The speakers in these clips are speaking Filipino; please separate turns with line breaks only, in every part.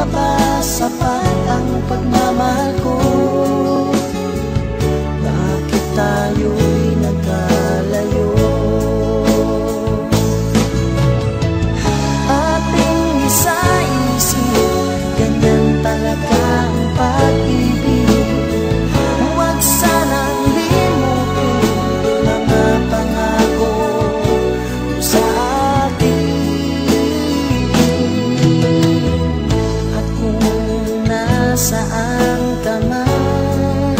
pa ba sapat ang pagmamahal ko? Bakit tayo'y nagkalayo? Ating isa-isip, ganyan talaga ang pag-ibig. Huwag sanang limutin mga pangako sa saan ka man,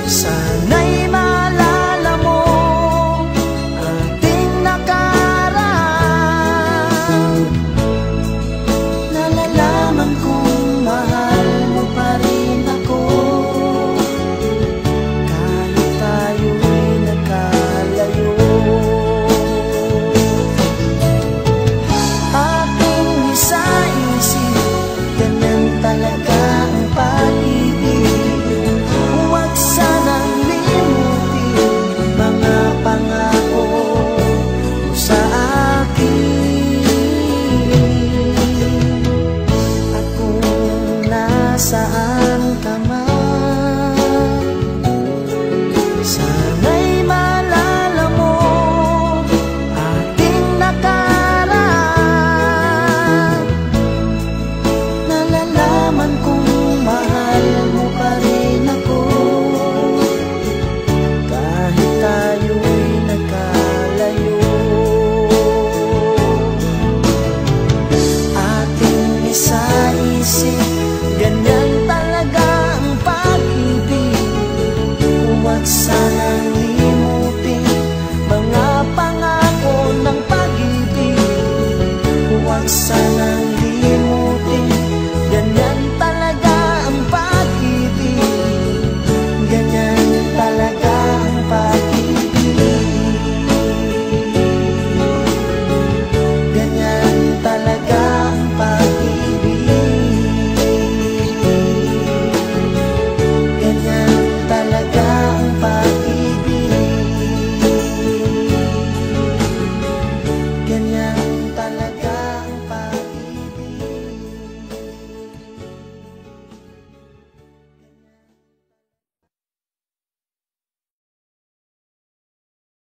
sana'y maalala mo ating nakaraan. Nalalaman kong mahal mo pa rin ako, kahit tayo'y nagkalayo. Ating isa-isip, ganyan talaga ang pag-ibig. Huwag sanang limutin mga pangako mo sa akin. At kung nasaan ka man, sana'y maalala mo ating nakaraan. Nalalaman kong mahal mo pa rin ako, kahit tayo'y nagkalayo. Ating isa-isip, ganyan talaga ang pag-ibig. Huwag sanang limutin mga pangako ng pag-ibig. Huwag sanang